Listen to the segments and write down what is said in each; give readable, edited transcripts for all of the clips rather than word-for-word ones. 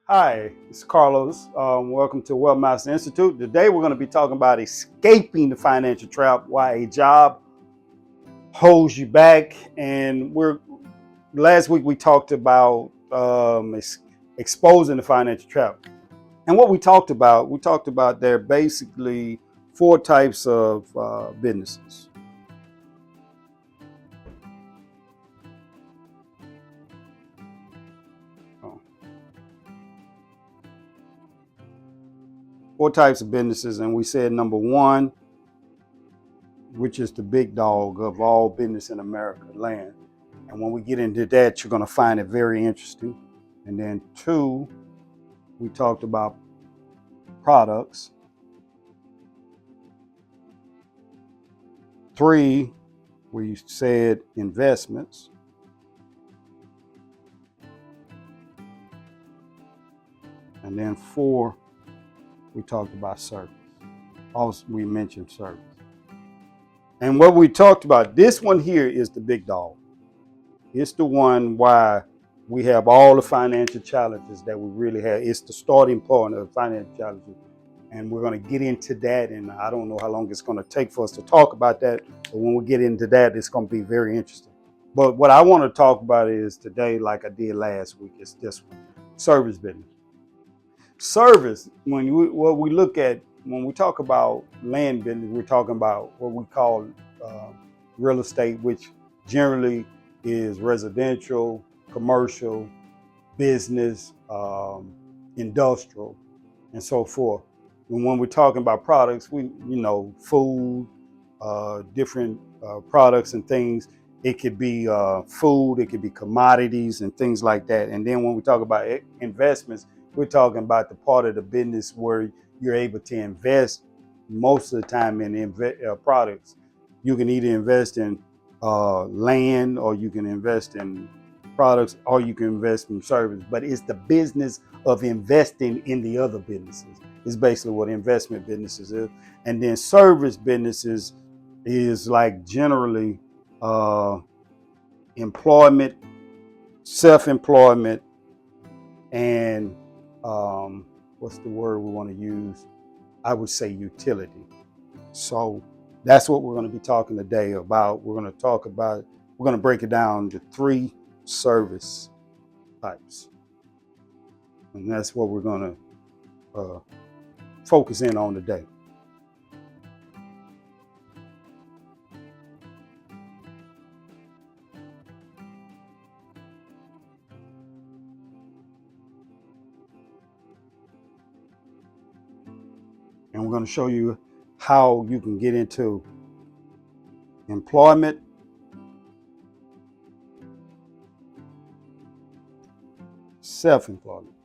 Hi, it's Carlos. Welcome to Wealthmaster Institute. Today we're going to be talking about escaping the financial trap, why a job holds you back. And we're last week we talked about exposing the financial trap. And what we talked about there basically four types of businesses. Oh, Four types of businesses, and we said number one, which is the big dog of all business in America, land. And when we get into that, you're going to find it very interesting. And then two, we talked about products. Three, we said investments. And then four, we talked about service. Also, we mentioned service. And what we talked about, this one here is the big dog. It's the one why we have all the financial challenges that we really have. It's the starting point of financial challenges. And we're going to get into that. And I don't know how long it's going to take for us to talk about that. But when we get into that, it's going to be very interesting. But what I want to talk about is today, like I did last week, is this one, service business. Service, what we look at, when we talk about land business, we're talking about what we call uh, real estate, which generally is residential, commercial, business, industrial, and so forth. And when we're talking about products, food, different products and things. It could be food, it could be commodities and things like that. And then when we talk about investments, we're talking about the part of the business where you're able to invest most of the time in products. You can either invest in land, or you can invest in products, or you can invest in service. But it's the business of investing in the other businesses is basically what investment businesses is. And then service businesses is like generally uh, employment, self-employment, and what's the word we want to use? I would say utility. So that's what we're going to be talking today about. We're going to break it down to three service types. And that's what we're going to focus in on today. And we're going to show you how you can get into employment, self-employment.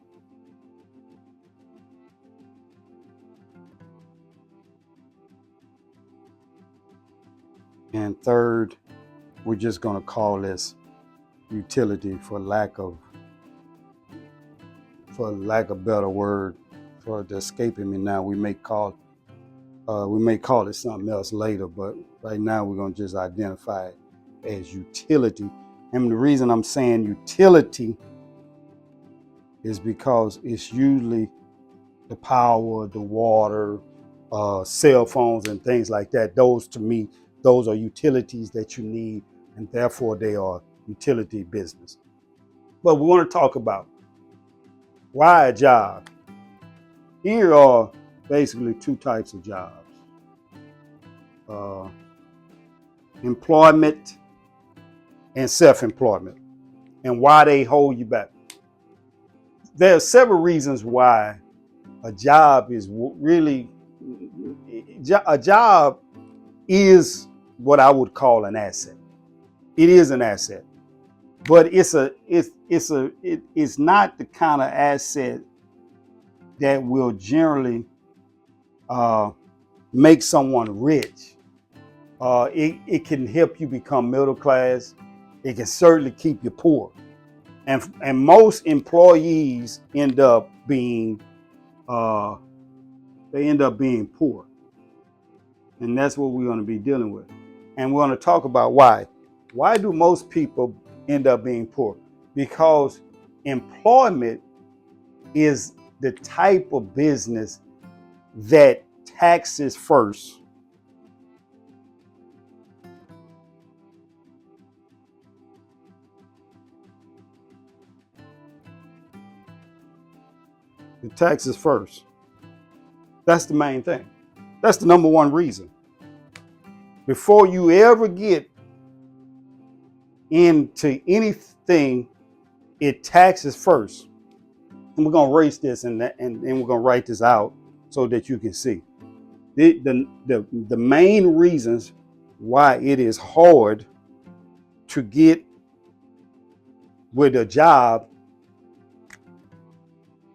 And third, we're just going to call this utility for lack of better word, for it escaping me now. We may call it something else later, but right now we're going to just identify it as utility. And the reason I'm saying utility is because it's usually the power, the water, cell phones, and things like that. Those, to me, those are utilities that you need, and therefore they are utility business. But we want to talk about why a job. Here are basically two types of jobs: uh, employment and self-employment, and why they hold you back. There are several reasons why a job is really a job is what I would call an asset. It is an asset, but it's not the kind of asset that will generally uh, make someone rich. It can help you become middle class. It can certainly keep you poor, and most employees uh, end up being poor, and that's what we're going to be dealing with. And we're going to talk about why. Why do most people end up being poor? Because employment is the type of business that taxes first. The taxes first. That's the main thing. That's the number one reason. Before you ever get into anything, it taxes first. And we're gonna erase this and we're gonna write this out so that you can see. The main reasons why it is hard to get with a job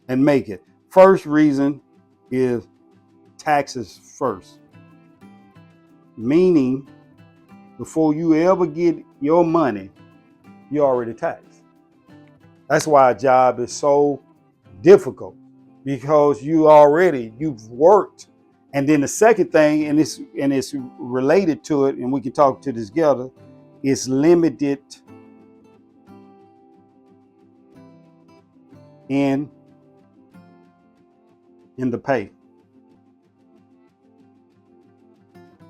and make it. First reason is taxes first. Meaning, before you ever get your money, you're already taxed. That's why a job is so difficult, because you've worked. And then the second thing, and it's related to it, and we can talk to this together, is limited in the pay.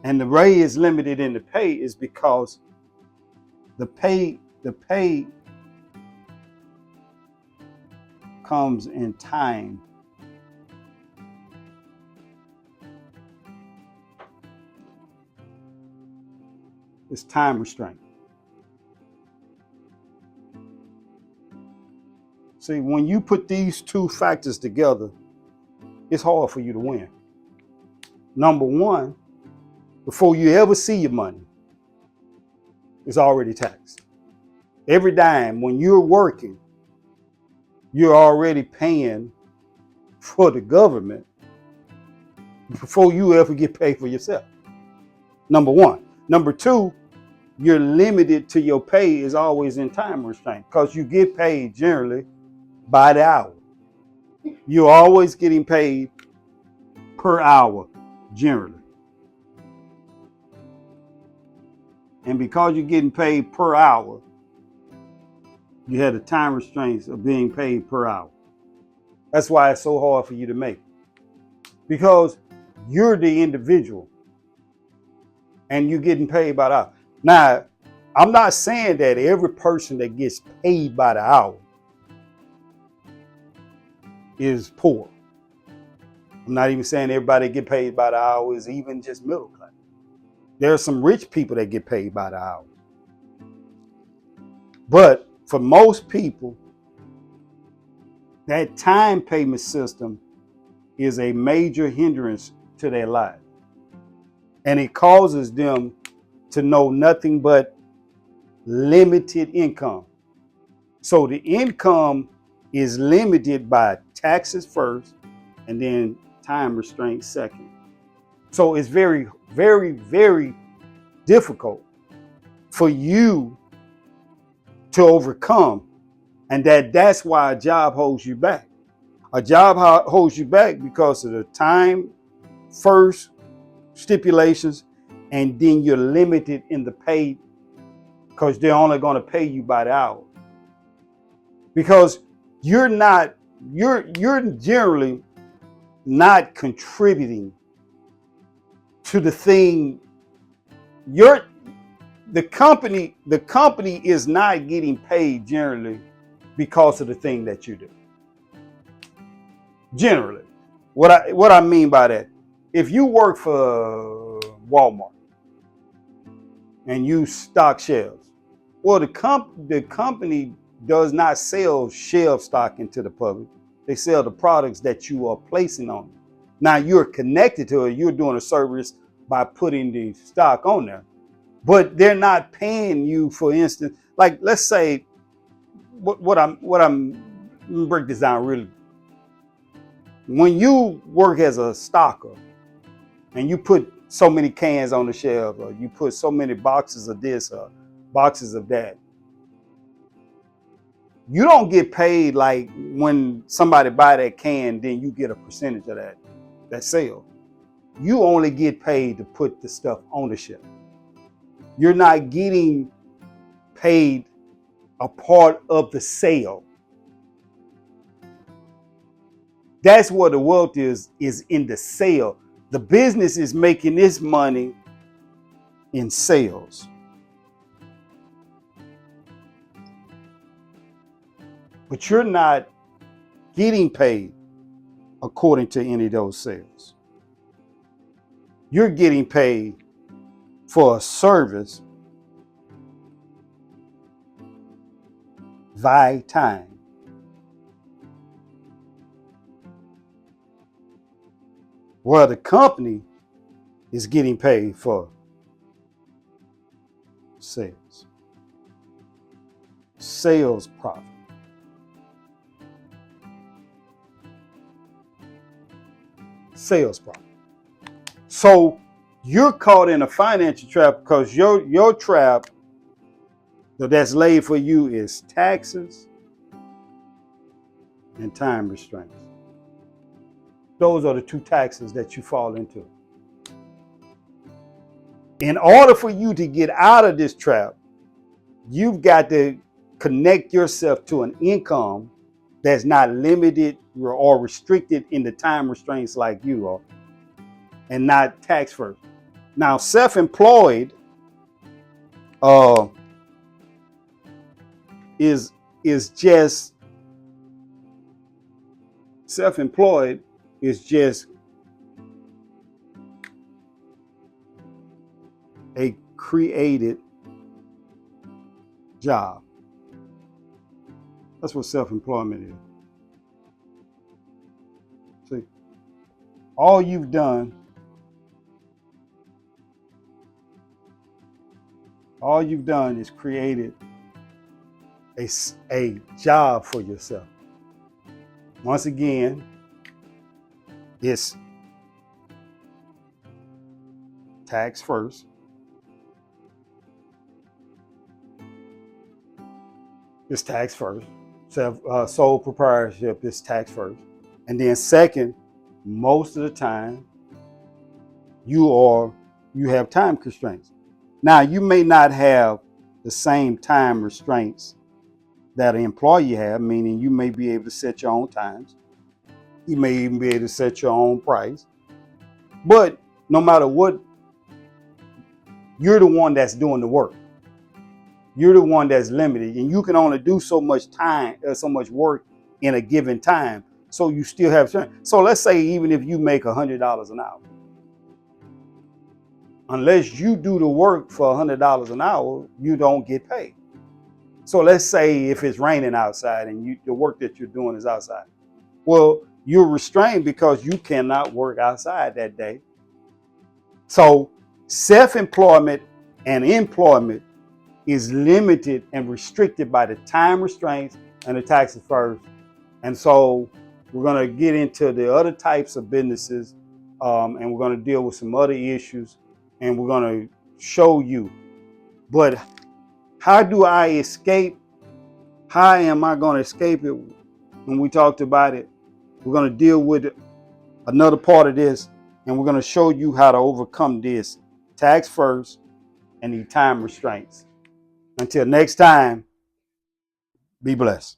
And the way it's limited in the pay is because the pay comes in time. It's time restraint. See, when you put these two factors together, it's hard for you to win. Number one, before you ever see your money, it's already taxed. Every dime, when you're working, you're already paying for the government before you ever get paid for yourself. Number one. Number two, you're limited to your pay is always in time restraint, because you get paid generally by the hour. You're always getting paid per hour, generally. And because you're getting paid per hour, you have the time restraints of being paid per hour. That's why it's so hard for you to make. Because you're the individual and you're getting paid by the hour. Now, I'm not saying that every person that gets paid by the hour is poor. I'm not even saying everybody that get paid by the hour is even just middle class. There are some rich people that get paid by the hour. But for most people, that time payment system is a major hindrance to their life. And it causes them to know nothing but limited income. So the income is limited by taxes first and then time restraint second. So it's very, very, very difficult for you to overcome. And that's why a job holds you back. A job holds you back because of the time first stipulations, and then you're limited in the pay because they're only going to pay you by the hour. Because you're generally not contributing to the thing. The company is not getting paid generally because of the thing that you do. Generally. What I mean by that, if you work for Walmart and you stock shelves, well, the company does not sell shelf stock into the public. They sell the products that you are placing on. Now you're connected to it. You're doing a service by putting the stock on there, but they're not paying you. For instance, like let's say, what I'm let me break this down really. When you work as a stocker and you put so many cans on the shelf, or you put so many boxes of this or boxes of that, you don't get paid like when somebody buy that can, then you get a percentage of that sale. You only get paid to put the stuff on the shelf. You're not getting paid a part of the sale. That's where the wealth is in the sale. The business is making this money in sales. But you're not getting paid according to any of those sales. You're getting paid for a service via time. Where the company is getting paid for sales. Sales profit. Sales profit. So you're caught in a financial trap because your trap that's laid for you is taxes and time restraints. Those are the two taxes that you fall into. In order for you to get out of this trap, you've got to connect yourself to an income that's not limited or restricted in the time restraints like you are, and not tax first. Now, self-employed is just a created job. That's what self-employment is. See, all you've done is created a job for yourself. Once again, it's tax first. It's tax first. Sole proprietorship is tax first. And then second, most of the time, you have time constraints. Now, you may not have the same time restraints that an employee have, meaning you may be able to set your own times. You may even be able to set your own price. But no matter what, you're the one that's doing the work. You're the one that's limited, and you can only do so much time, so much work in a given time. So you still have time. So let's say even if you make $100 an hour, unless you do the work for $100 an hour, you don't get paid. So let's say if it's raining outside and the work that you're doing is outside. Well, you're restrained because you cannot work outside that day. So self-employment and employment is limited and restricted by the time restraints and the taxes first. And so we're going to get into the other types of businesses, and we're going to deal with some other issues, and we're going to show you. But how do I escape? How am I going to escape it? When we talked about it, we're going to deal with another part of this, and we're going to show you how to overcome this tax first and the time restraints. Until next time, be blessed.